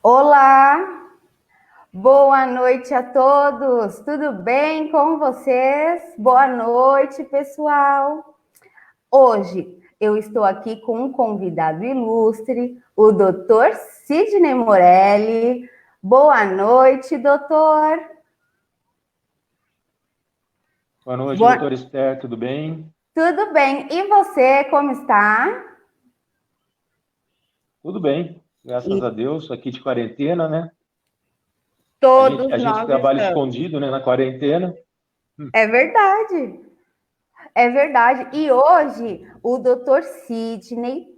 Olá, boa noite a todos. Tudo bem com vocês? Boa noite, pessoal. Hoje eu estou aqui com um convidado ilustre, o Dr. Sidney Morelli. Boa noite, doutor. Boa noite, Boa... doutora Esther, tudo bem? Tudo bem. E você, como está? Tudo bem, graças a E Deus, aqui de quarentena, né? A gente, todos a gente nós trabalha estamos. escondido, né, na quarentena. É verdade. É verdade. E hoje o Dr. Sidney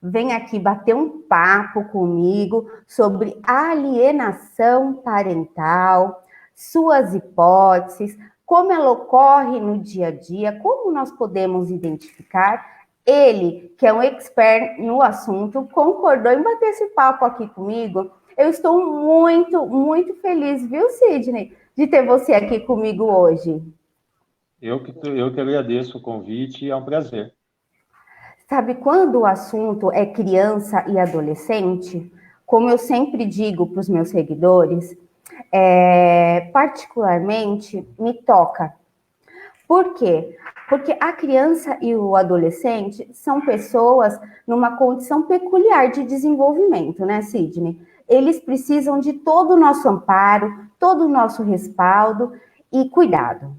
vem aqui bater um papo comigo sobre alienação parental, suas hipóteses, como ela ocorre no dia a dia, como nós podemos identificar. Ele, que é um expert no assunto, concordou em bater esse papo aqui comigo. Eu estou muito, muito feliz, viu, Sidney, de ter você aqui comigo hoje. Eu que agradeço o convite, é um prazer. Sabe, quando o assunto é criança e adolescente, como eu sempre digo para os meus seguidores, particularmente me toca. Por quê? Porque a criança e o adolescente são pessoas numa condição peculiar de desenvolvimento, né, Sidney? Eles precisam de todo o nosso amparo, todo o nosso respaldo e cuidado.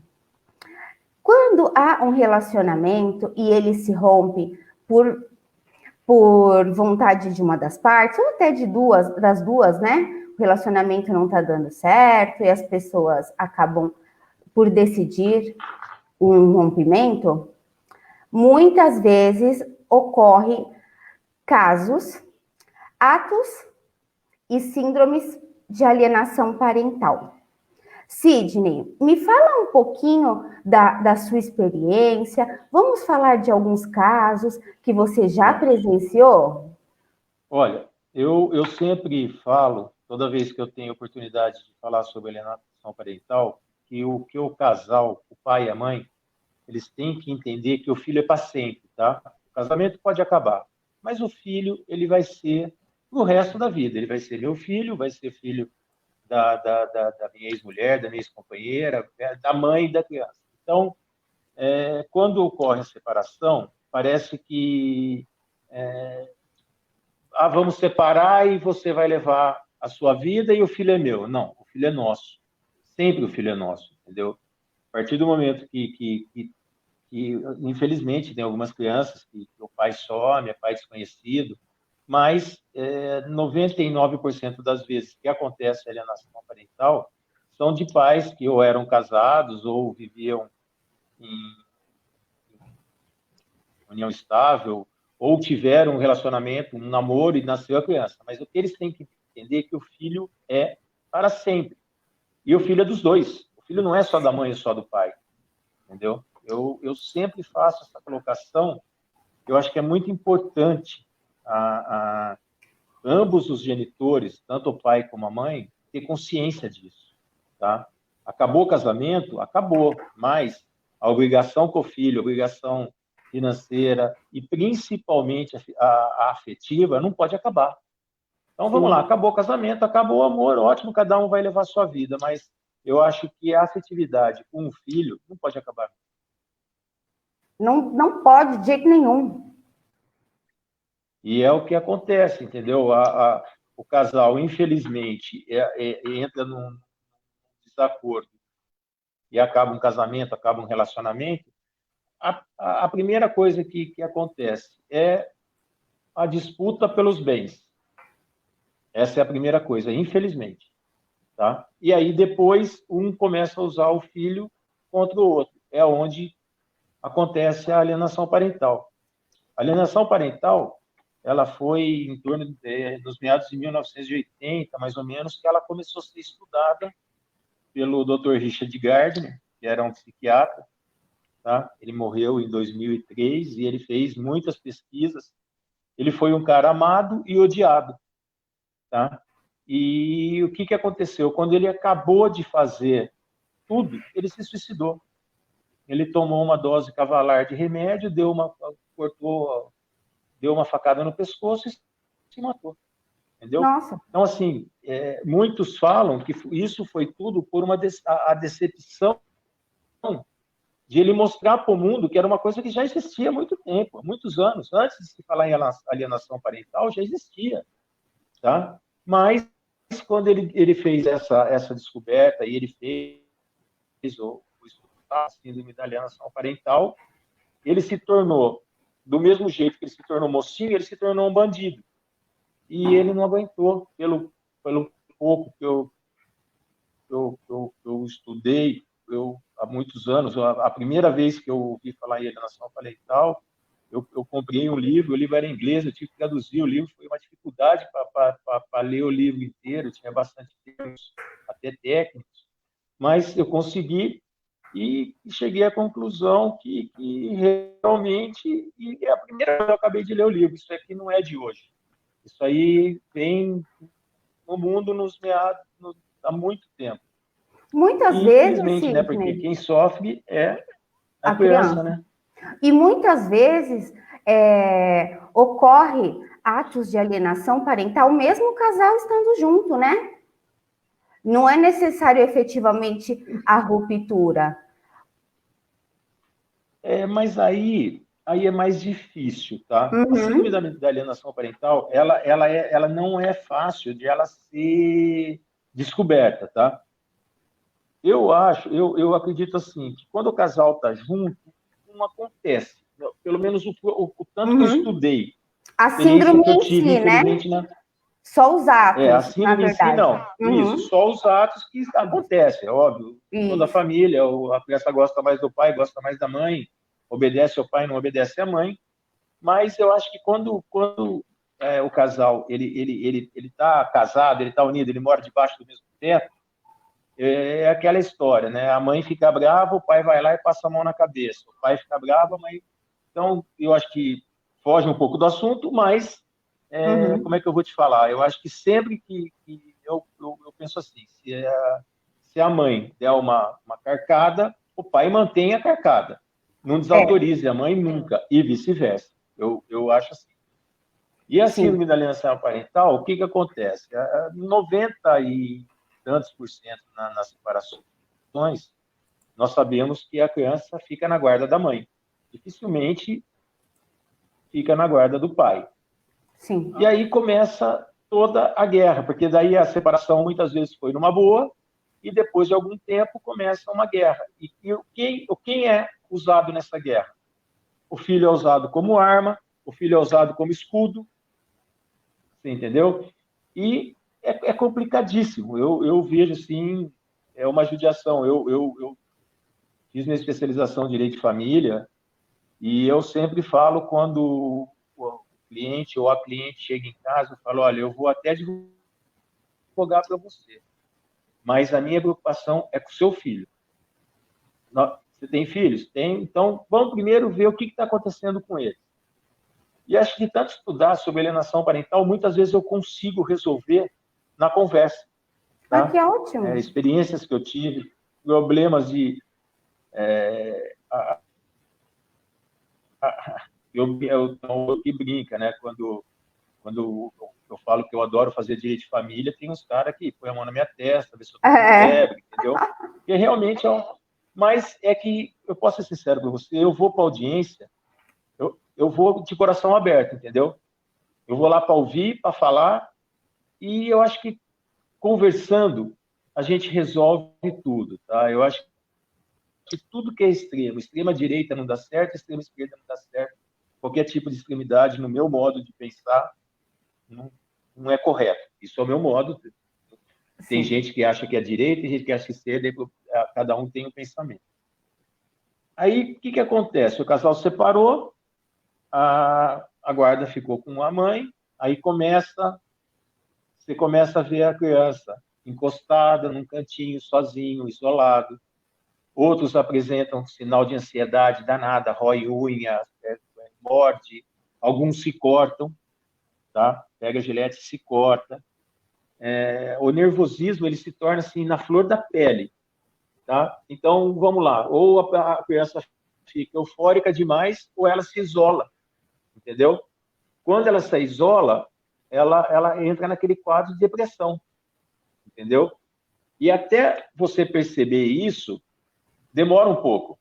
Quando há um relacionamento e ele se rompe por vontade de uma das partes, ou até das duas, né? O relacionamento não tá dando certo e as pessoas acabam por decidir um rompimento, muitas vezes ocorre casos, atos e síndromes de alienação parental. Sidney, me fala um pouquinho da sua experiência. Vamos falar de alguns casos que você já Vamos. presenciou? Olha, eu sempre falo, toda vez que eu tenho oportunidade de falar sobre alienação parental, que o casal, o pai e a mãe, eles têm que entender que o filho é para sempre, tá? O casamento pode acabar, mas o filho, ele vai ser o resto da vida. Ele vai ser meu filho, vai ser filho da minha ex-mulher, da minha ex-companheira, da mãe da criança. Então, quando ocorre a separação, parece que vamos separar e você vai levar a sua vida e o filho é meu. Não, o filho é nosso. Sempre o filho é nosso, entendeu? A partir do momento que infelizmente, tem algumas crianças que o pai some, é pai desconhecido, mas 99% das vezes que acontece a alienação parental são de pais que ou eram casados ou viviam em união estável ou tiveram um relacionamento, um namoro e nasceu a criança. Mas o que eles têm que entender é que o filho é para sempre. E o filho é dos dois. O filho não é só da mãe ou só do pai, entendeu? Eu sempre faço essa colocação. Eu acho que é muito importante ambos os genitores, tanto o pai como a mãe, ter consciência disso, tá? Acabou o casamento? Acabou, mas a obrigação com o filho, a obrigação financeira e principalmente a afetiva não pode acabar. Então vamos lá, Sim. acabou o casamento, acabou o amor, ótimo, cada um vai levar a sua vida, mas eu acho que a afetividade com o filho não pode acabar. Não, não pode de jeito nenhum. E é o que acontece, entendeu? O casal, infelizmente, entra num desacordo e acaba um casamento, acaba um relacionamento. A primeira coisa que acontece é a disputa pelos bens. Essa é a primeira coisa, infelizmente. Tá? E aí depois um começa a usar o filho contra o outro. É onde acontece a alienação parental. A alienação parental, ela foi em torno dos meados de 1980, mais ou menos, que ela começou a ser estudada pelo Dr. Richard Gardner, que era um psiquiatra, tá? Ele morreu em 2003 e ele fez muitas pesquisas. Ele foi um cara amado e odiado, tá? E o que aconteceu? Quando ele acabou de fazer tudo, ele se suicidou. Ele tomou uma dose cavalar de remédio, deu uma facada no pescoço e se matou. entendeu? Nossa. Então, assim, muitos falam que isso foi tudo por a decepção de ele mostrar para o mundo que era uma coisa que já existia há muito tempo, há muitos anos. Antes de se falar em alienação parental, já existia, tá? Mas, quando ele fez essa descoberta, e ele fez o estudo da síndrome da alienação parental, ele se tornou, do mesmo jeito que ele se tornou mocinho, ele se tornou um bandido. E ele não aguentou, pelo pouco que eu estudei, há muitos anos, a primeira vez que eu ouvi falar em alienação parental, eu comprei um livro, o livro era em inglês, eu tive que traduzir o livro, foi uma dificuldade para ler o livro inteiro, tinha bastante termos, até técnicos, mas eu consegui e cheguei à conclusão que realmente, e é a primeira vez que eu acabei de ler o livro, isso aqui não é de hoje. Isso aí vem no mundo há muito tempo. Muitas E, vezes, infelizmente, né, porque Sidney, quem sofre é a a criança, criança. né? E muitas vezes ocorre atos de alienação parental, mesmo o casal estando junto, né? Não é necessário efetivamente a ruptura. Mas aí é mais difícil, tá? A síndrome Uhum, da alienação parental, ela não é fácil de ela ser descoberta, tá? Eu acredito assim, que quando o casal está junto, não acontece. Pelo menos o tanto que eu uhum. estudei, A experiência síndrome que eu em tive, si, né? infelizmente, na, Só os a atos, na síndrome em si, verdade. não. Isso, Uhum. só os atos que acontecem, é óbvio. Toda Isso. família, a criança gosta mais do pai, gosta mais da mãe, obedece ao pai, não obedece à mãe. Mas eu acho que quando o casal ele está casado, ele está unido, ele mora debaixo do mesmo teto, é aquela história, né? A mãe fica brava, o pai vai lá e passa a mão na cabeça. O pai fica bravo, a mãe... Então, eu acho que foge um pouco do assunto, mas como Uhum. é que eu vou te falar? Eu acho que sempre que eu penso assim, se a mãe der uma carcada, o pai mantém a carcada. Não É, desautorize a mãe nunca, e vice-versa. Eu acho assim. E a sim. síndrome da alienação parental, o que acontece? 90 e tantos por cento nas separações, nós sabemos que a criança fica na guarda da mãe. Dificilmente fica na guarda do pai. Sim. E aí começa toda a guerra, porque daí a separação muitas vezes foi numa boa, e depois de algum tempo começa uma guerra. E quem é usado nessa guerra? O filho é usado como arma, o filho é usado como escudo, você entendeu? E é complicadíssimo. Eu vejo, assim, é uma judiação. Eu fiz minha especialização em Direito de Família e eu sempre falo quando o cliente ou a cliente chega em casa, eu falo, olha, eu vou até advogar para você, mas a minha preocupação é com o seu filho. Você tem filhos? Tem. Então, vamos primeiro ver o que está acontecendo com ele. E acho que de tanto estudar sobre alienação parental, muitas vezes eu consigo resolver na conversa, Ah, que tá? ótimo. Experiências que eu tive, problemas de... eu que brinca, né? Quando eu falo que eu adoro fazer direito de família, tem uns caras que põem a mão na minha testa, vê se eu tô com É, febre, entendeu? E realmente Mas é que, eu posso ser sincero com você, eu vou para audiência, eu vou de coração aberto, entendeu? Eu vou lá para ouvir, para falar, e eu acho que conversando a gente resolve tudo, tá? Eu acho que tudo que é extremo, extrema direita não dá certo, extrema esquerda não dá certo, qualquer tipo de extremidade, no meu modo de pensar, não, não é correto. Isso é o meu modo. Tem sim. gente que acha que é direita, tem gente que acha que é esquerda, cada um tem um pensamento. Aí, o que acontece? O casal separou, a guarda ficou com a mãe, aí você começa a ver a criança encostada num cantinho, sozinho, isolado. Outros apresentam sinal de ansiedade danada, rói unha, morde, alguns se cortam, tá? Pega a gilete e se corta. O nervosismo ele se torna assim na flor da pele, tá? Então vamos lá, ou a criança fica eufórica demais ou ela se isola, entendeu? Quando ela se isola, ela entra naquele quadro de depressão, entendeu? E até você perceber isso, demora um pouco.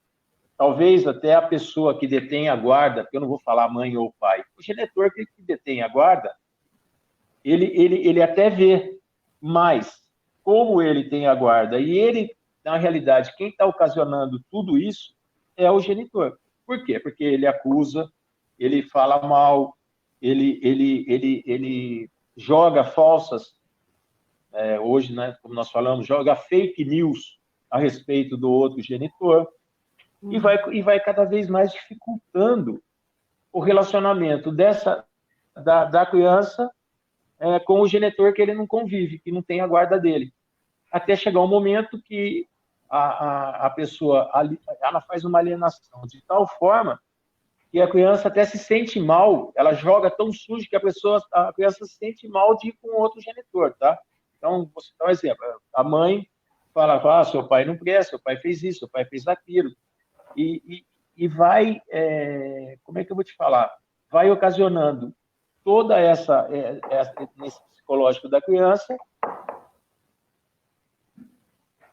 Talvez até a pessoa que detém a guarda, porque eu não vou falar mãe ou pai, o genitor que detém a guarda, ele até vê, mas como ele tem a guarda e ele, na realidade, quem está ocasionando tudo isso é o genitor. Por quê? Porque ele acusa, ele fala mal, ele joga falsas, hoje, né, como nós falamos, joga fake news a respeito do outro genitor, e vai cada vez mais dificultando o relacionamento da criança com o genitor que ele não convive, que não tem a guarda dele. Até chegar um momento que a pessoa ela faz uma alienação de tal forma que a criança até se sente mal, ela joga tão sujo que a criança se sente mal de ir com outro genitor, tá? Então, vou citar um exemplo. A mãe fala, seu pai não presta, seu pai fez isso, seu pai fez aquilo. E vai, como é que eu vou te falar? Vai ocasionando toda nesse psicológico da criança,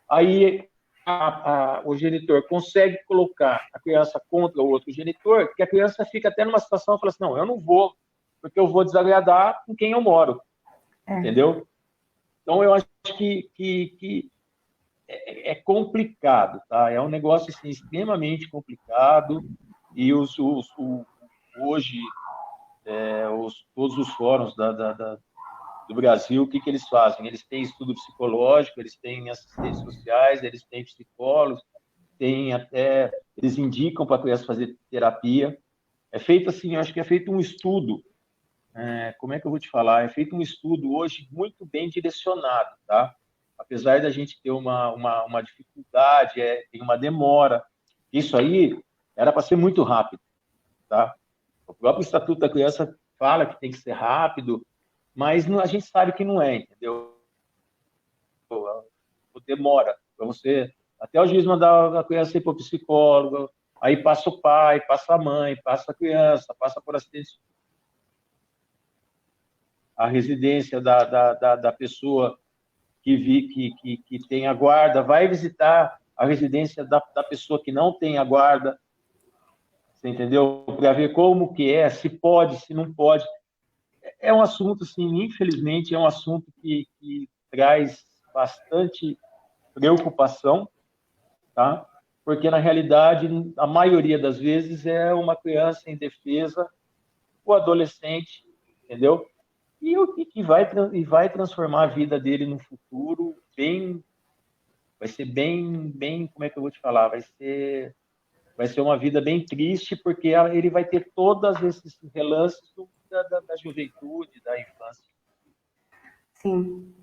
aí o genitor consegue colocar a criança contra o outro genitor, que a criança fica até numa situação e fala assim, não, eu não vou, porque eu vou desagradar com quem eu moro, entendeu? Então, eu acho que é complicado, tá? É um negócio assim, extremamente complicado, e hoje todos os fóruns do Brasil, o que eles fazem? Eles têm estudo psicológico, eles têm assistentes sociais, eles têm psicólogos, eles indicam para a criança fazer terapia. É feito assim, eu acho que é feito um estudo, como é que eu vou te falar? É feito um estudo hoje muito bem direcionado, tá? Apesar da gente ter uma dificuldade, tem uma demora. Isso aí era para ser muito rápido, tá? O próprio Estatuto da Criança fala que tem que ser rápido, mas a gente sabe que não é, entendeu? Demora para você, até o juiz mandar a criança ir para o psicólogo, aí passa o pai, passa a mãe, passa a criança, passa por assistência, a residência da pessoa que tem a guarda, vai visitar a residência da pessoa que não tem a guarda, você entendeu? Para ver como que se pode, se não pode. É um assunto, assim, infelizmente, é um assunto que traz bastante preocupação, tá? Porque, na realidade, a maioria das vezes é uma criança indefesa, o adolescente, entendeu? E vai transformar a vida dele no futuro vai ser bem, como é que eu vou te falar? Vai ser uma vida bem triste, porque ele vai ter todos esses relances da juventude, da infância. Sim.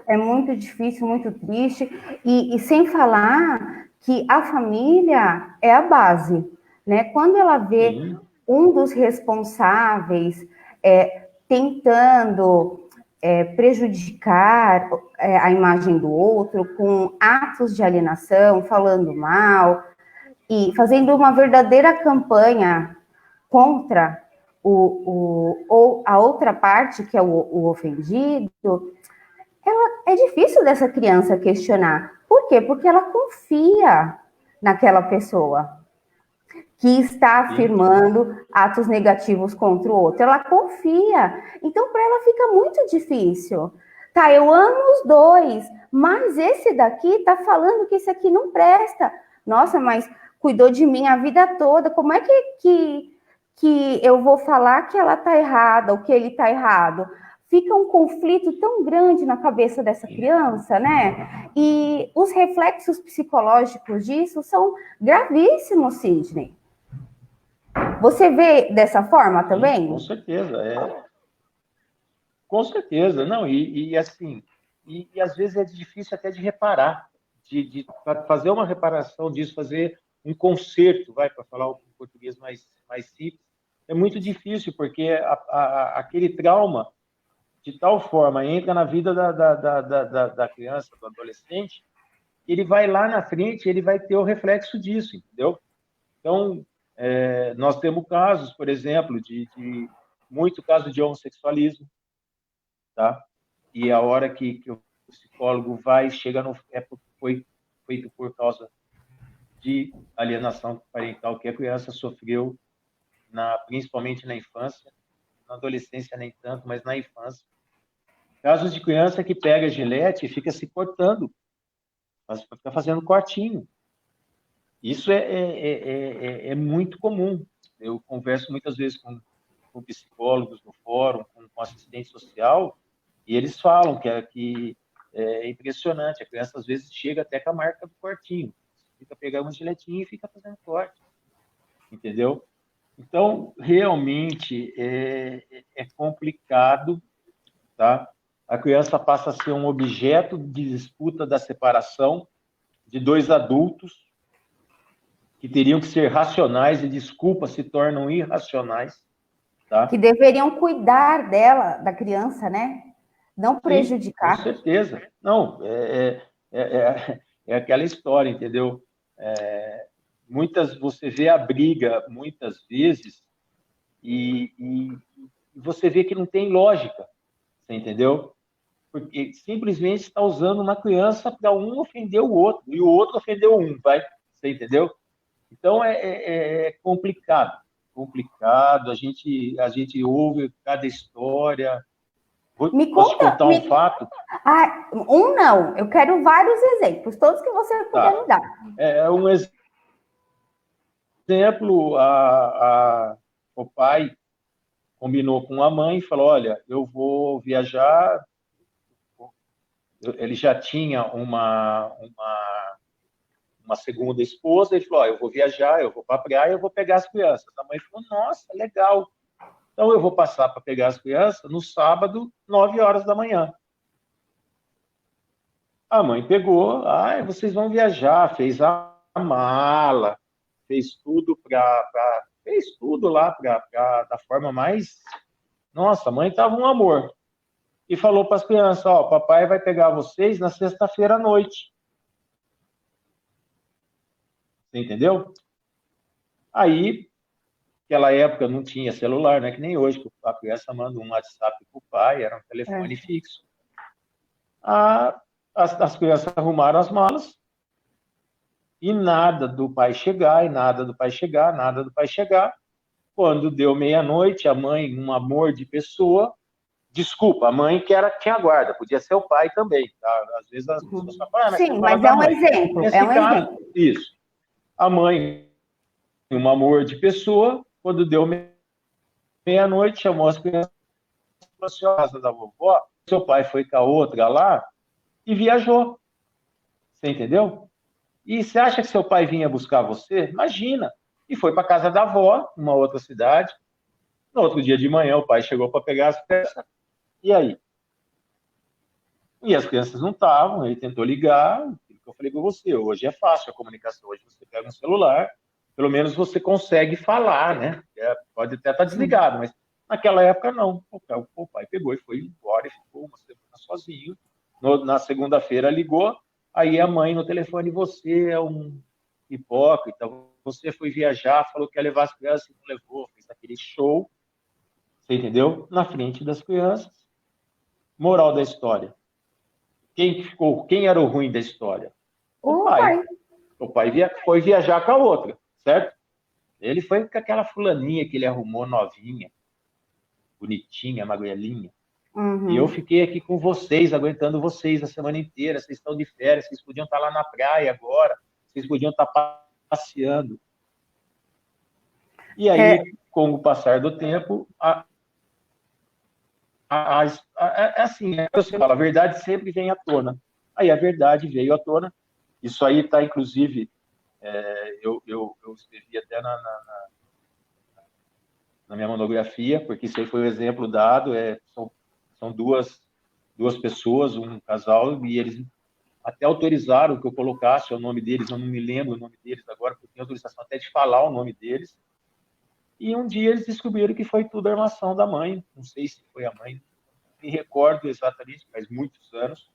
É muito difícil, muito triste, e sem falar que a família é a base, né? Quando ela vê um dos responsáveis tentando prejudicar a imagem do outro com atos de alienação, falando mal e fazendo uma verdadeira campanha contra ou a outra parte, que é o ofendido, é difícil dessa criança questionar. Por quê? Porque ela confia naquela pessoa que está afirmando atos negativos contra o outro. Ela confia. Então, para ela fica muito difícil. Tá, eu amo os dois, mas esse daqui tá falando que esse aqui não presta. Nossa, mas cuidou de mim a vida toda. Como é que eu vou falar que ela tá errada ou que ele tá errado? Fica um conflito tão grande na cabeça dessa criança, né? E os reflexos psicológicos disso são gravíssimos, Sidney. Você vê dessa forma também? Com certeza, Com certeza, não, assim, e às vezes é difícil até de reparar, de fazer uma reparação disso, fazer um conserto, para falar o português mais simples, é muito difícil, porque aquele trauma, de tal forma, entra na vida da criança, do adolescente, ele vai lá na frente, ele vai ter o reflexo disso, entendeu? Então, nós temos casos, por exemplo, muito caso de homossexualismo, tá? E a hora que o psicólogo vai, chega no... foi feito por causa de alienação parental que a criança sofreu, principalmente na infância, na adolescência nem tanto, mas na infância. Casos de criança que pega gilete e fica se cortando, fica fazendo cortinho. Isso é muito comum. Eu converso muitas vezes com psicólogos no fórum, com assistente social, e eles falam que é impressionante. A criança, às vezes, chega até com a marca do cortinho. Fica pegando um giletinho e fica fazendo corte. Entendeu? Então, realmente, é complicado, tá? A criança passa a ser um objeto de disputa da separação de dois adultos que teriam que ser racionais e, desculpa, se tornam irracionais. Tá? Que deveriam cuidar dela, da criança, né? Não prejudicar. Sim, com certeza. Não, é aquela história, entendeu? Você vê a briga, muitas vezes, e você vê que não tem lógica, você entendeu? Porque simplesmente está usando uma criança para um ofender o outro, e o outro ofendeu um, você entendeu? Então, é complicado, a gente ouve cada história. Posso te contar um fato? Não, eu quero vários exemplos, todos que você puder me dar. Um exemplo, o pai combinou com a mãe e falou, olha, eu vou viajar. Ele já tinha uma segunda esposa, ele falou, eu vou viajar, eu vou para a praia, eu vou pegar as crianças. A mãe falou, nossa, legal. Então, eu vou passar para pegar as crianças no sábado, 9 horas da manhã. A mãe pegou, vocês vão viajar, fez a mala, fez tudo lá da forma mais... Nossa, a mãe estava um amor. E falou para as crianças, papai vai pegar vocês na sexta-feira à noite. Você entendeu? Aí, naquela época não tinha celular, né? Que nem hoje, a criança manda um WhatsApp para o pai, era um telefone fixo. As crianças arrumaram as malas e nada do pai chegar, nada do pai chegar. Quando deu meia-noite, a mãe, um amor de pessoa, desculpa, a mãe que tinha guarda, podia ser o pai também, tá? Às vezes as pessoas falam, sim, mas é um exemplo, exemplo. Isso. A mãe, um amor de pessoa, quando deu meia-noite, chamou as crianças para a casa da vovó, seu pai foi com a outra lá e viajou. Você entendeu? E você acha que seu pai vinha buscar você? Imagina. E foi para a casa da avó, numa outra cidade. No outro dia de manhã, o pai chegou para pegar as crianças. E aí? E as crianças não estavam, ele tentou ligar. O que eu falei com você, hoje é fácil a comunicação. Hoje você pega um celular, pelo menos você consegue falar, né? Pode até estar desligado, mas naquela época não. O pai pegou e foi embora e ficou uma semana sozinho. Na segunda-feira ligou, aí a mãe no telefone, você é um hipócrita, você foi viajar, falou que ia levar as crianças e não levou, fez aquele show, você entendeu? Na frente das crianças. Moral da história. Quem era o ruim da história? O pai. O pai foi viajar com a outra, certo? Ele foi com aquela fulaninha que ele arrumou novinha, bonitinha, magrelinha. Uhum. E eu fiquei aqui com vocês, aguentando vocês a semana inteira. Vocês estão de férias, vocês podiam estar lá na praia agora, vocês podiam estar passeando. E aí, com o passar do tempo, assim, você fala, a verdade sempre vem à tona. Aí a verdade veio à tona. Isso aí está, inclusive, eu escrevi até na minha monografia, porque isso aí foi o exemplo dado. São duas pessoas, um casal, e eles até autorizaram que eu colocasse o nome deles. Eu não me lembro o nome deles agora, porque eu tenho autorização até de falar o nome deles. E um dia eles descobriram que foi tudo armação da mãe. Não sei se foi a mãe, não me recordo exatamente, faz muitos anos,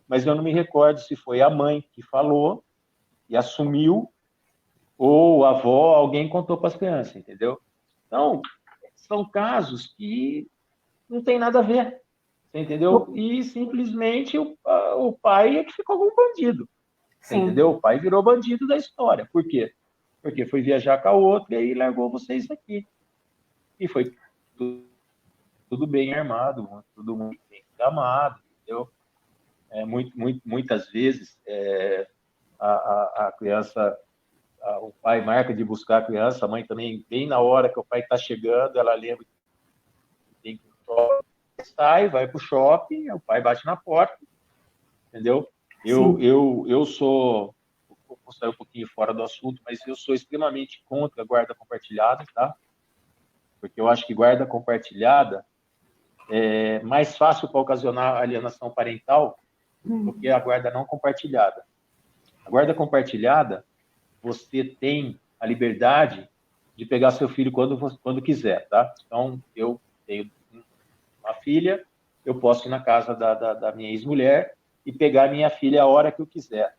mas eu não me recordo se foi a mãe que falou e assumiu, ou a avó, alguém contou para as crianças, entendeu? Então, são casos que não tem nada a ver, Você entendeu? E simplesmente o pai é que ficou como bandido. Você entendeu? O pai virou bandido da história. Por quê? Porque foi viajar com a outra e aí largou vocês aqui. E foi tudo bem armado, tudo muito bem amado, entendeu? Muitas vezes a criança, o pai marca de buscar a criança, a mãe também, bem na hora que o pai está chegando, ela lembra que tem que ir pro shopping, sai, vai para o shopping, o pai bate na porta, entendeu? Eu sou, vou sair um pouquinho fora do assunto, mas eu sou extremamente contra a guarda compartilhada, tá? Porque eu acho que guarda compartilhada é mais fácil para ocasionar alienação parental do que a guarda não compartilhada. A guarda compartilhada, você tem a liberdade de pegar seu filho quando quiser, tá? Então, eu tenho uma filha, eu posso ir na casa da minha ex-mulher e pegar minha filha a hora que eu quiser.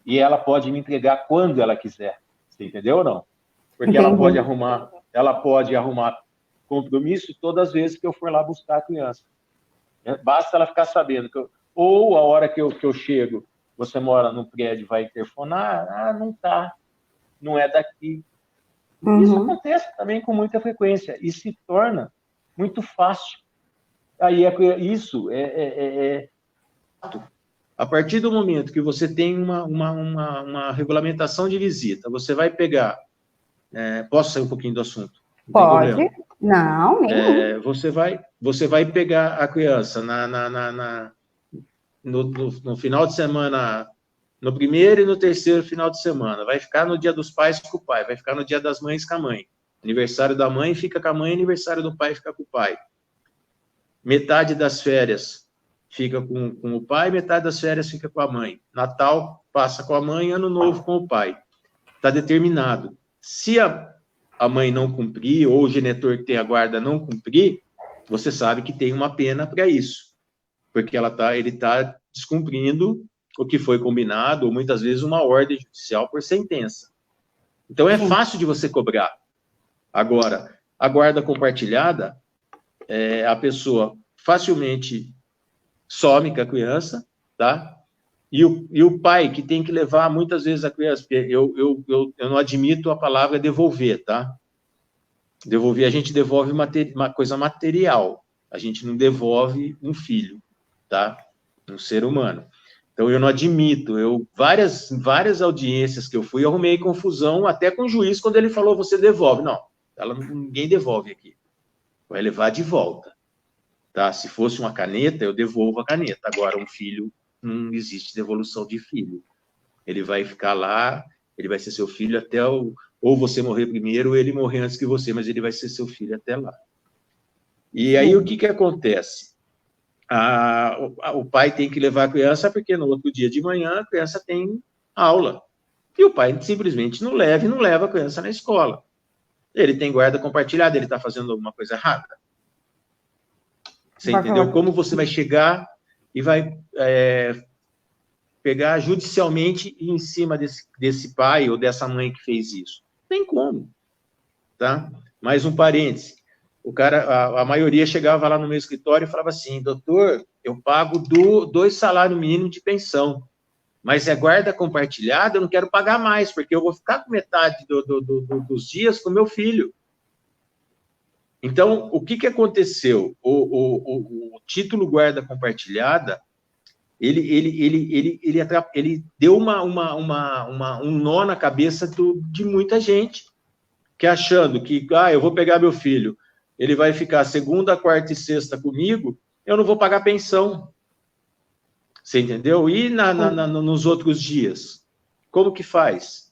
E ela pode me entregar quando ela quiser. Você entendeu ou não? Porque ela pode arrumar compromisso todas as vezes que eu for lá buscar a criança. Basta ela ficar sabendo que ou a hora que eu chego, você mora no prédio, vai interfonar, não tá, não é daqui. Isso acontece também com muita frequência e se torna muito fácil. Aí isso a partir do momento que você tem uma regulamentação de visita, você vai pegar. Posso sair um pouquinho do assunto? Pode. Não, nem. Você vai pegar a criança no final de semana, no primeiro e no terceiro final de semana. Vai ficar no dia dos pais com o pai, vai ficar no dia das mães com a mãe. Aniversário da mãe fica com a mãe, aniversário do pai fica com o pai. Metade das férias fica com o pai, metade das férias fica com a mãe. Natal passa com a mãe, Ano Novo com o pai. Está determinado. Se a mãe não cumprir, ou o genitor que tem a guarda não cumprir, você sabe que tem uma pena para isso. Porque ele está descumprindo o que foi combinado, ou muitas vezes uma ordem judicial por sentença. Então, é fácil de você cobrar. Agora, a guarda compartilhada, a pessoa facilmente some com a criança, tá? E o pai que tem que levar muitas vezes a criança, porque eu não admito a palavra devolver, tá? Devolver, a gente devolve uma coisa material, a gente não devolve um filho, tá? Um ser humano. Então, eu não admito, várias audiências que eu fui, eu arrumei confusão até com o juiz quando ele falou, você devolve. Não, ninguém devolve aqui. Vai levar de volta. Tá? Se fosse uma caneta, eu devolvo a caneta. Agora, um filho, não existe devolução de filho. Ele vai ficar lá, ele vai ser seu filho até ou você morrer primeiro, ou ele morrer antes que você, mas ele vai ser seu filho até lá. E aí, o que acontece? O pai tem que levar a criança, porque no outro dia de manhã a criança tem aula. E o pai simplesmente não leva a criança na escola. Ele tem guarda compartilhada, ele está fazendo alguma coisa errada. Você entendeu? Como você vai chegar e vai pegar judicialmente em cima desse pai ou dessa mãe que fez isso? Não tem como. Tá? Mais um parêntese. A maioria chegava lá no meu escritório e falava assim, doutor, eu pago 2 salários mínimos de pensão, mas é guarda compartilhada, eu não quero pagar mais, porque eu vou ficar com metade dos dias com meu filho. Então, o que aconteceu? O título guarda compartilhada, ele deu um nó na cabeça de muita gente, que achando que, eu vou pegar meu filho, ele vai ficar segunda, quarta e sexta comigo, eu não vou pagar pensão. Você entendeu? E nos outros dias? Como que faz?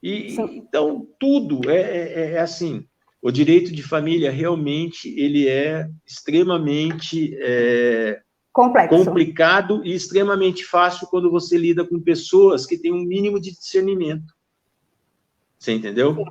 Então, tudo é assim. O direito de família, realmente, ele é extremamente complicado e extremamente fácil quando você lida com pessoas que têm um mínimo de discernimento. Você entendeu?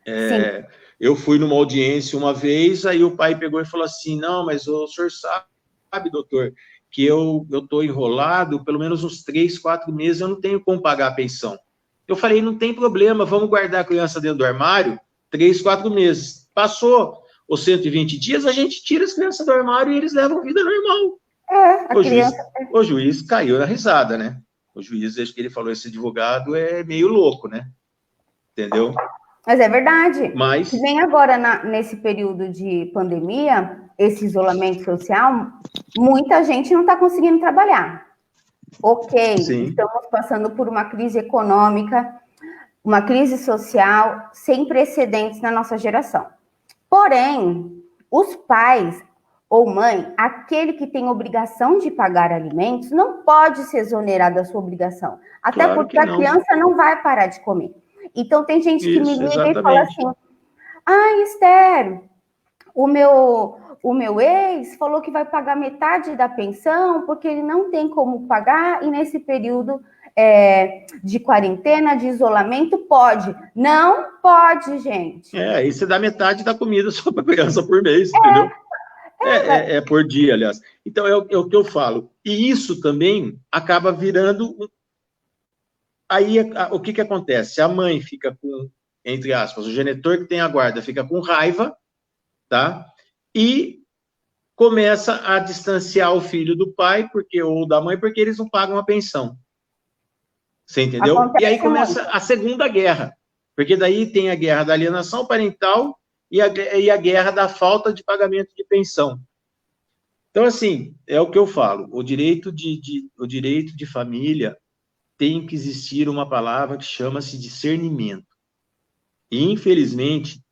Sim. Eu fui numa audiência uma vez, aí o pai pegou e falou assim, não, mas o senhor sabe, doutor, que eu estou enrolado, pelo menos uns 3, 4 meses, eu não tenho como pagar a pensão. Eu falei, não tem problema, vamos guardar a criança dentro do armário 3, 4 meses. Passou. ou 120 dias, a gente tira as crianças do armário e eles levam vida normal. A criança... O juiz caiu na risada, né? O juiz, acho que ele falou, esse advogado é meio louco, né? Entendeu? Mas é verdade. Mas... Se bem agora, nesse período de pandemia, esse isolamento social, muita gente não está conseguindo trabalhar. Ok, Sim. Estamos passando por uma crise econômica, uma crise social sem precedentes na nossa geração. Porém, os pais ou mãe, aquele que tem obrigação de pagar alimentos, não pode se exonerar da sua obrigação. Até Claro porque que a não. criança não vai parar de comer. Então, tem gente que me liga exatamente. e fala assim, Esther, o meu ex falou que vai pagar metade da pensão porque ele não tem como pagar e nesse período de quarentena, de isolamento, pode. Não pode, gente. Aí você dá metade da comida só para criança por mês, entendeu? É por dia, aliás. Então, é o que eu falo. E isso também acaba virando... Aí, o que acontece? A mãe fica com, entre aspas, o genitor que tem a guarda fica com raiva, tá? E começa a distanciar o filho do pai ou da mãe, porque eles não pagam a pensão. Você entendeu? Acontece e aí começa muito. a segunda guerra, porque daí tem a guerra da alienação parental e a guerra da falta de pagamento de pensão. Então, assim, é o que eu falo, o direito de família tem que existir uma palavra que chama-se discernimento. E, infelizmente,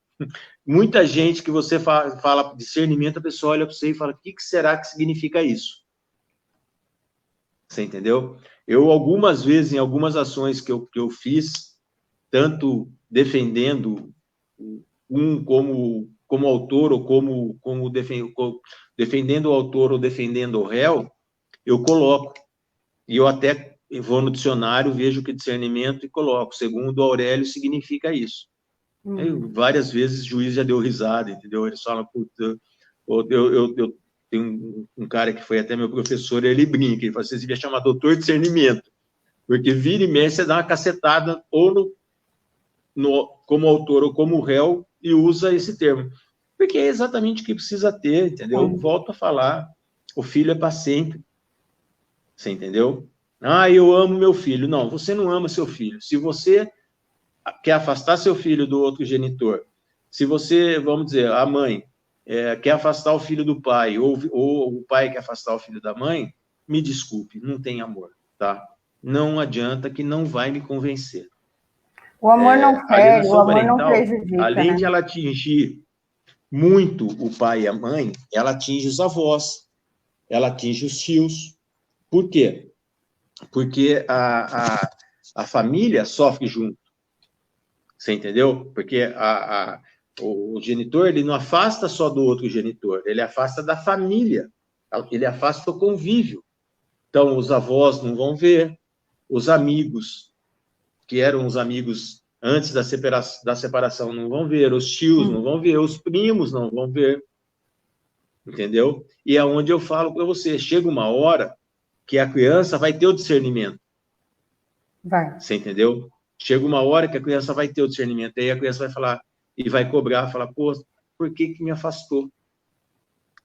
muita gente que você fala discernimento, a pessoa olha para você e fala, o que será que significa isso? Você entendeu? Eu, algumas vezes, em algumas ações que eu fiz, tanto defendendo como autor ou como defendendo o autor ou defendendo o réu, eu coloco. E eu até vou no dicionário, vejo que discernimento e coloco. Segundo Aurélio, significa isso. Várias vezes o juiz já deu risada, entendeu? Eles falam, puta, eu tenho um cara que foi até meu professor, ele brinca, ele fala, você devia chamar doutor discernimento, porque vira e mexe, você dá uma cacetada ou como autor ou como réu e usa esse termo. Porque é exatamente o que precisa ter, entendeu? Volto a falar, o filho é para sempre. Você entendeu? Eu amo meu filho. Não, você não ama seu filho. Se você quer afastar seu filho do outro genitor, se você, vamos dizer, a mãe quer afastar o filho do pai, ou o pai quer afastar o filho da mãe, me desculpe, não tem amor, tá? Não adianta que não vai me convencer. O amor não fere, o amor não prejudica, além né? de ela atingir muito o pai e a mãe, ela atinge os avós, ela atinge os tios. Por quê? Porque a família sofre junto. Você entendeu? Porque o genitor, ele não afasta só do outro genitor, ele afasta da família, ele afasta o convívio. Então, os avós não vão ver, os amigos, que eram os amigos antes da separação, não vão ver, os tios não vão ver, os primos não vão ver. Entendeu? E é onde eu falo para você, chega uma hora que a criança vai ter o discernimento. Vai. Você entendeu? Chega uma hora que a criança vai ter o discernimento, aí a criança vai falar, e vai cobrar, falar, pô, por que me afastou?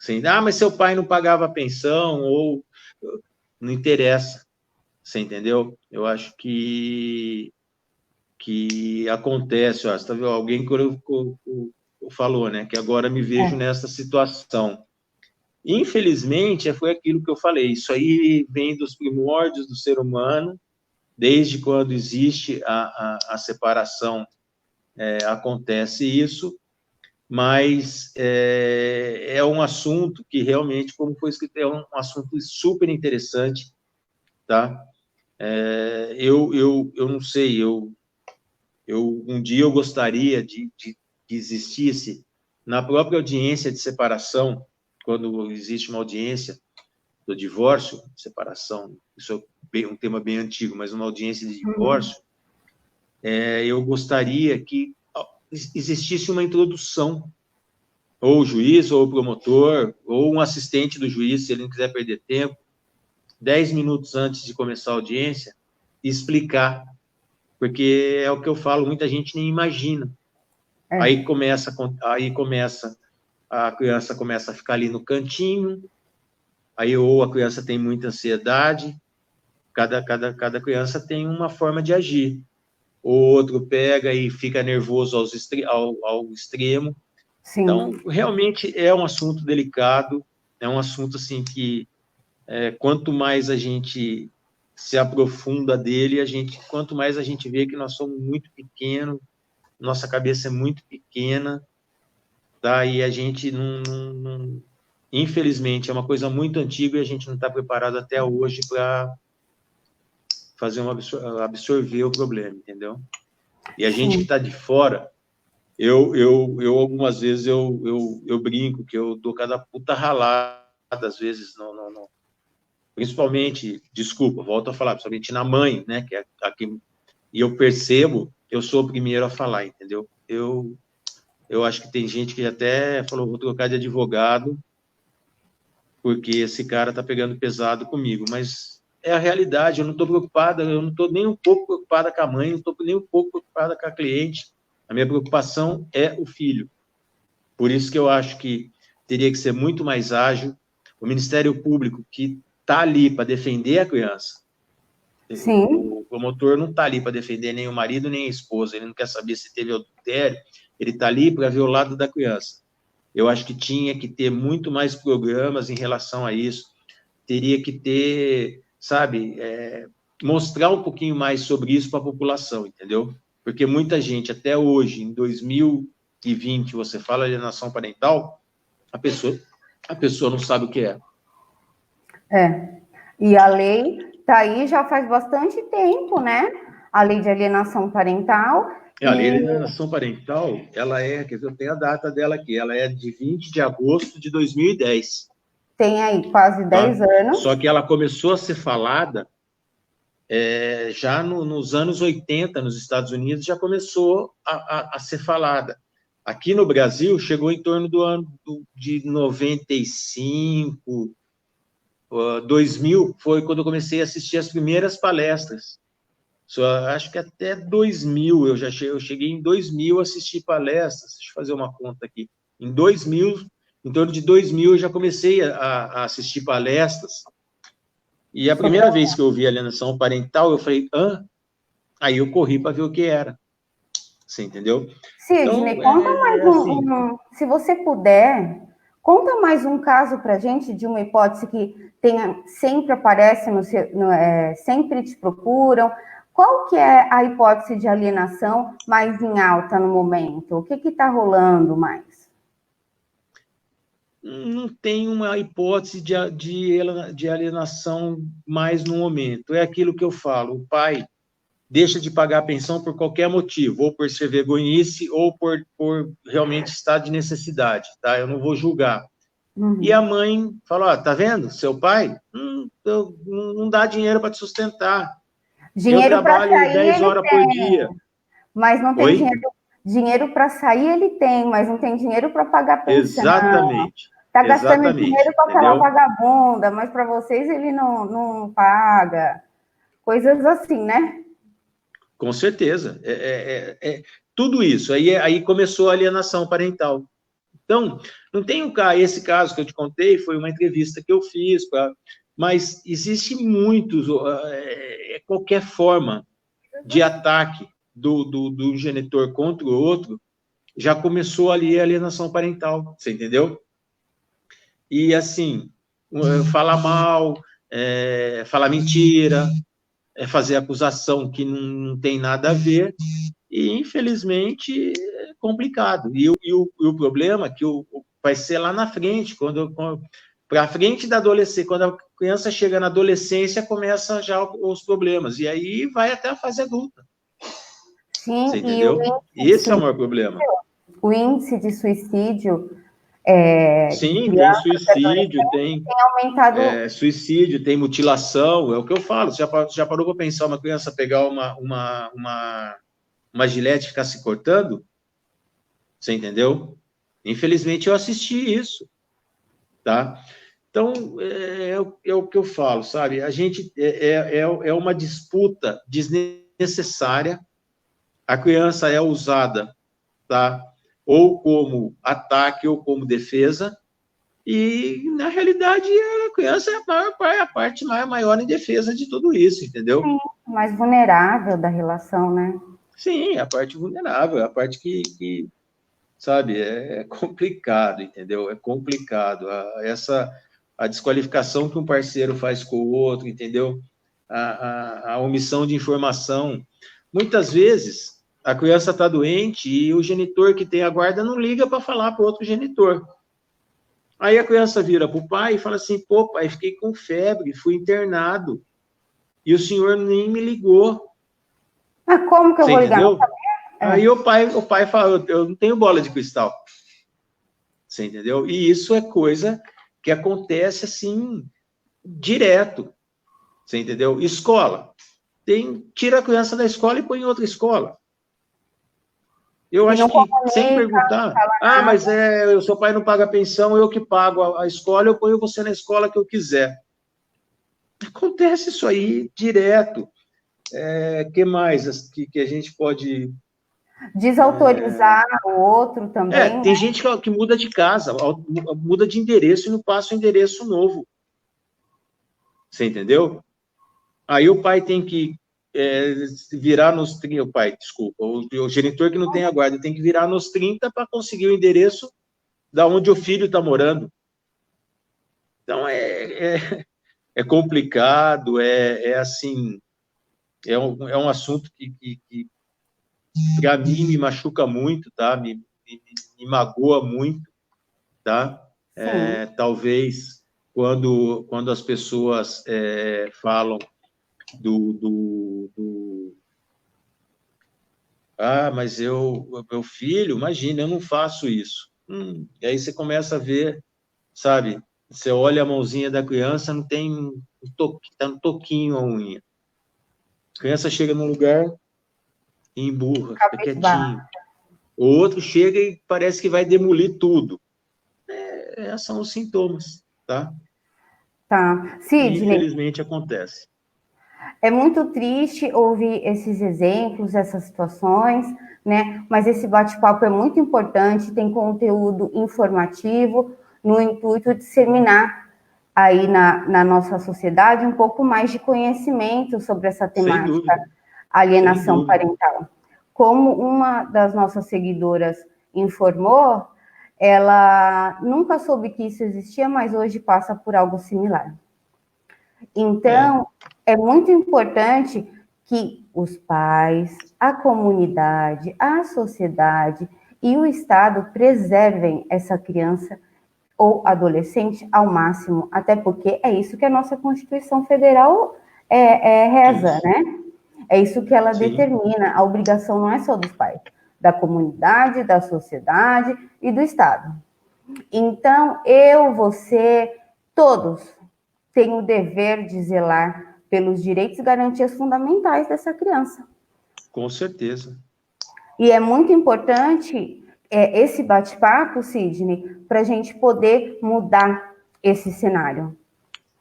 Assim, mas seu pai não pagava a pensão, ou... Não interessa. Você entendeu? Eu acho que acontece, ó, você tá vendo? Alguém falou, né, que agora me vejo nessa situação. Infelizmente, foi aquilo que eu falei, isso aí vem dos primórdios do ser humano, desde quando existe a separação, acontece isso, mas é um assunto que realmente, como foi escrito, é um assunto super interessante, tá? Eu não sei, um dia eu gostaria de que existisse na própria audiência de separação, quando existe uma audiência do divórcio, separação, isso é um tema bem antigo, mas uma audiência de divórcio, eu gostaria que existisse uma introdução, ou o juiz, ou o promotor, ou um assistente do juiz, se ele não quiser perder tempo, 10 minutos antes de começar a audiência, explicar, porque é o que eu falo, muita gente nem imagina. Aí começa a criança começa a ficar ali no cantinho, aí ou a criança tem muita ansiedade, cada criança tem uma forma de agir. O outro pega e fica nervoso ao extremo. Sim. Então, realmente é um assunto delicado, é um assunto assim que quanto mais a gente se aprofunda dele, quanto mais a gente vê que nós somos muito pequenos, nossa cabeça é muito pequena, tá? E a gente infelizmente, é uma coisa muito antiga e a gente não está preparado até hoje para fazer absorver o problema, entendeu? E a gente que está de fora, eu algumas vezes eu brinco que eu dou cada puta ralada, às vezes, principalmente, desculpa, volto a falar, principalmente na mãe, né, que é aqui, e eu percebo, eu sou o primeiro a falar, entendeu? Eu acho que tem gente que até falou, vou trocar de advogado, porque esse cara tá pegando pesado comigo, mas é a realidade, eu não estou preocupada, eu não estou nem um pouco preocupada com a mãe, não estou nem um pouco preocupada com a cliente, a minha preocupação é o filho. Por isso que eu acho que teria que ser muito mais ágil, o Ministério Público, que está ali para defender a criança, Sim. o promotor não está ali para defender nem o marido nem a esposa, ele não quer saber se teve adultério, ele está ali para ver o lado da criança. Eu acho que tinha que ter muito mais programas em relação a isso, teria que ter, sabe, mostrar um pouquinho mais sobre isso para a população, entendeu? Porque muita gente, até hoje, em 2020, você fala alienação parental, a pessoa não sabe o que é. E a lei está aí já faz bastante tempo, né? A lei de alienação parental. A lei de alienação parental, ela eu tenho a data dela aqui, ela é de 20 de agosto de 2010. Tem aí quase 10 anos. Só que ela começou a ser falada já nos anos 80, nos Estados Unidos, já começou a ser falada. Aqui no Brasil, chegou em torno do ano de 95, 2000, foi quando eu comecei a assistir as primeiras palestras. Acho que até 2000, eu cheguei em 2000 a assistir palestras, deixa eu fazer uma conta aqui. Em 2000, em torno de 2000, eu já comecei a assistir palestras, e a primeira vez que eu vi alienação parental, eu falei, aí eu corri para ver o que era. Você entendeu? Sidney, então, conta mais se você puder, conta mais um caso para a gente de uma hipótese que sempre aparece, sempre te procuram. Qual que é a hipótese de alienação mais em alta no momento? O que está rolando mais? Não tem uma hipótese de alienação mais no momento. É aquilo que eu falo, o pai deixa de pagar a pensão por qualquer motivo, ou por ser vergonhice, ou por realmente estar de necessidade, tá? Eu não vou julgar. E a mãe fala, tá vendo? Seu pai não dá dinheiro para te sustentar. Dinheiro eu trabalho 10 horas por dia. Mas não tem dinheiro para sair, ele tem, mas não tem dinheiro para pagar pensão. Exatamente. Está gastando dinheiro com aquela vagabunda, mas para vocês ele não paga. Coisas assim, né? Com certeza. Tudo isso. Aí começou a alienação parental. Então, não tem esse caso que eu te contei, foi uma entrevista que eu fiz, mas existe muitos, qualquer forma de ataque do genitor contra o outro, já começou ali a alienação parental, você entendeu? E, assim, falar mal, falar mentira, fazer acusação que não tem nada a ver, e, infelizmente, é complicado. E o problema é que vai ser lá na frente, para frente da adolescência, quando a criança chega na adolescência, começa já os problemas, e aí vai até a fase adulta. Sim, você entendeu? E esse é o maior problema. O índice de suicídio... Sim, tem suicídio, tem aumentado. Suicídio, tem mutilação, é o que eu falo. Já parou para pensar uma criança pegar uma gilete e ficar se cortando? Você entendeu? Infelizmente, eu assisti isso, tá? Então, é o que eu falo, sabe? A gente é uma disputa desnecessária, a criança é usada, tá? ou como ataque, ou como defesa, e, na realidade, a criança é a parte maior em defesa de tudo isso, entendeu? Sim, mais vulnerável da relação, né? Sim, a parte vulnerável, a parte que sabe, é complicado, entendeu? É complicado. A desqualificação que um parceiro faz com o outro, entendeu? A omissão de informação. Muitas vezes, a criança está doente e o genitor que tem a guarda não liga para falar para o outro genitor. Aí a criança vira para o pai e fala assim, pô, pai, fiquei com febre, fui internado, e o senhor nem me ligou. Mas como que eu Você vou ligar? entendeu? Aí o pai fala, eu não tenho bola de cristal. Você entendeu? E isso é coisa que acontece, assim, direto. Você entendeu? Escola. Tira a criança da escola e põe em outra escola. Eu E acho não que, sem comunica, não perguntar, fala nada. mas o seu pai não paga pensão, eu que pago a escola, eu ponho você na escola que eu quiser. Acontece isso aí direto. Que mais que a gente pode... Desautorizar o outro também, Tem né? gente que muda de casa, muda de endereço e não passa o endereço novo. Você entendeu? Aí o pai tem que virar nos 30, o pai, desculpa, o genitor que não tem a guarda tem que virar nos 30 para conseguir o endereço da onde o filho está morando. Então, é complicado, assim, é um assunto que para mim, me machuca muito, tá? Me magoa muito, tá? Sim. Talvez, quando as pessoas falam do mas meu filho, imagina, eu não faço isso. E aí você começa a ver, sabe? Você olha a mãozinha da criança, não tem tá no toquinho a unha. A criança chega num lugar e emburra, fica Cabisbaixo. quietinho. O outro chega e parece que vai demolir tudo. Esses são os sintomas, tá? Tá. E Sidney, infelizmente acontece. é muito triste ouvir esses exemplos, essas situações, né? Mas esse bate-papo é muito importante, tem conteúdo informativo, no intuito de disseminar aí na nossa sociedade um pouco mais de conhecimento sobre essa Sem temática, dúvida, sem alienação dúvida. parental. Como uma das nossas seguidoras informou, ela nunca soube que isso existia, mas hoje passa por algo similar. É, Então, é muito importante que os pais, a comunidade, a sociedade e o Estado preservem essa criança ou adolescente ao máximo, até porque é isso que a nossa Constituição Federal reza, isso. né? É isso que ela Sim, determina. A obrigação não é só dos pais, da comunidade, da sociedade e do Estado. Então, eu, você, todos têm o dever de zelar pelos direitos e garantias fundamentais dessa criança. com certeza. E é muito importante esse bate-papo, Sidney, para a gente poder mudar esse cenário.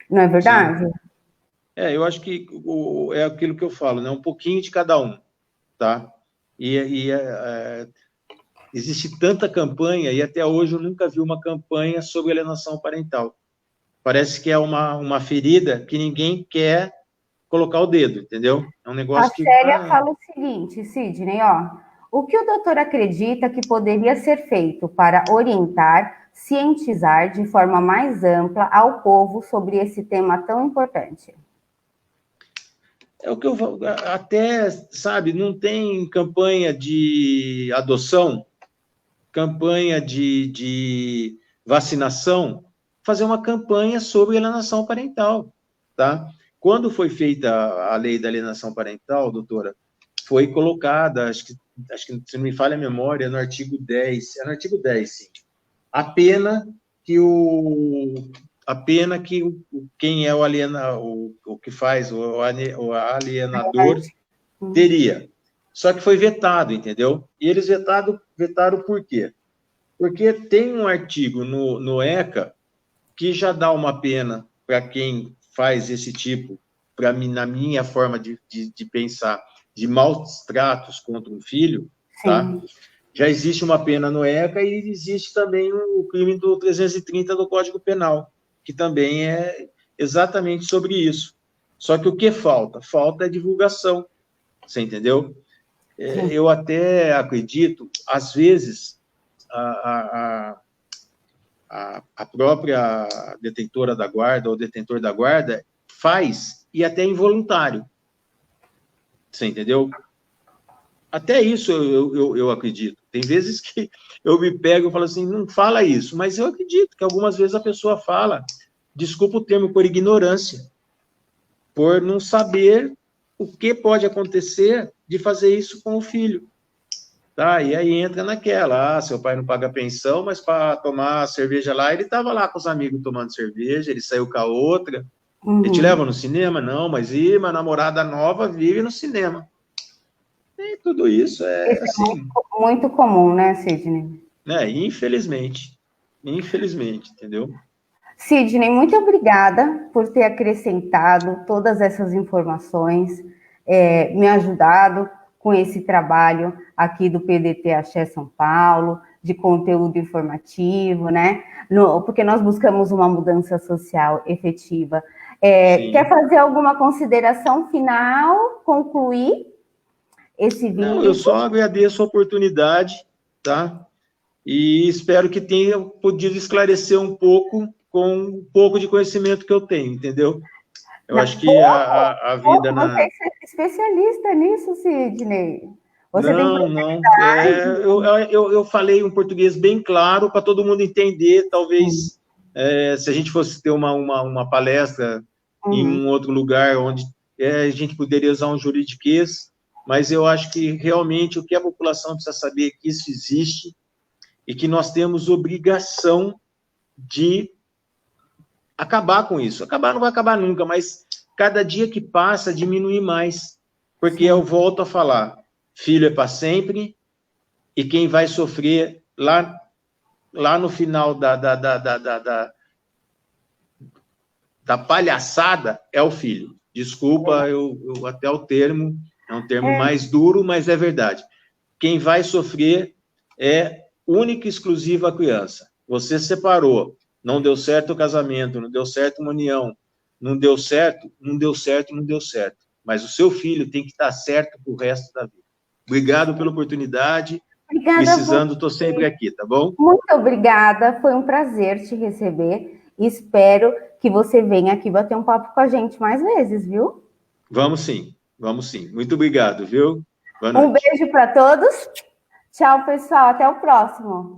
Não é Sim. verdade? Eu acho que é aquilo que eu falo, né? Um pouquinho de cada um, tá? Existe tanta campanha, e até hoje eu nunca vi uma campanha sobre alienação parental. Parece que é uma ferida que ninguém quer colocar o dedo, entendeu? É um A negócio que... Célia fala o seguinte, Sidney, ó, o que o doutor acredita que poderia ser feito para orientar, cientizar de forma mais ampla ao povo sobre esse tema tão importante? É o que eu falo, até, sabe, não tem campanha de adoção, campanha de vacinação, fazer uma campanha sobre alienação parental, tá? Quando foi feita a lei da alienação parental, doutora, foi colocada, acho que se não me falha a memória, no artigo 10, no artigo 10, sim, a pena que quem é o que faz o alienador teria. Só que foi vetado, entendeu? E eles vetaram por quê? Porque tem um artigo no ECA que já dá uma pena para quem faz esse tipo, para mim, na minha forma de pensar, de maus tratos contra um filho, tá? Sim. já existe uma pena no ECA e existe também o crime do 330 do Código Penal, que também é exatamente sobre isso. Só que o que falta? Falta a divulgação, você entendeu? Eu até acredito, às vezes, a própria detentora da guarda ou detentor da guarda faz, e até involuntário, você entendeu? Até isso eu acredito. Tem vezes que eu me pego e falo assim, não fala isso, mas eu acredito que algumas vezes a pessoa fala, desculpa o termo, por ignorância, por não saber o que pode acontecer de fazer isso com o filho. Tá? E aí entra naquela, seu pai não paga pensão, mas para tomar cerveja lá, ele estava lá com os amigos tomando cerveja, ele saiu com a outra. Ele te leva no cinema? Não, mas minha namorada nova vive no cinema. E tudo isso é assim. É muito comum, né, Sidney? Infelizmente, entendeu? Sidney, muito obrigada por ter acrescentado todas essas informações, me ajudado com esse trabalho aqui do PDT Axé São Paulo, de conteúdo informativo, né? Porque nós buscamos uma mudança social efetiva. Quer fazer alguma consideração final, concluir esse vídeo? Não, eu só agradeço a oportunidade, tá? E espero que tenha podido esclarecer um pouco com um pouco de conhecimento que eu tenho, entendeu? Eu acho que a vida Você é especialista nisso, Sidney. Você não. Eu falei um português bem claro para todo mundo entender. Talvez, se a gente fosse ter uma palestra em um outro lugar onde a gente poderia usar um juridiquês, mas eu acho que realmente o que a população precisa saber é que isso existe e que nós temos obrigação de acabar com isso. Acabar não vai acabar nunca, mas cada dia que passa, diminuir mais. Porque eu volto a falar, filho é para sempre, e quem vai sofrer lá no final da palhaçada é o filho. Desculpa, eu até o termo, é um termo mais duro, mas é verdade. Quem vai sofrer é única e exclusiva a criança. Você separou, não deu certo o casamento, não deu certo uma união, não deu certo. Mas o seu filho tem que estar certo pro resto da vida. Obrigado pela oportunidade. Obrigada. Precisando, estou sempre aqui, tá bom? Muito obrigada, foi um prazer te receber. Espero que você venha aqui bater um papo com a gente mais vezes, viu? Vamos sim. Muito obrigado, viu? Boa noite. Um beijo para todos. Tchau, pessoal. Até o próximo.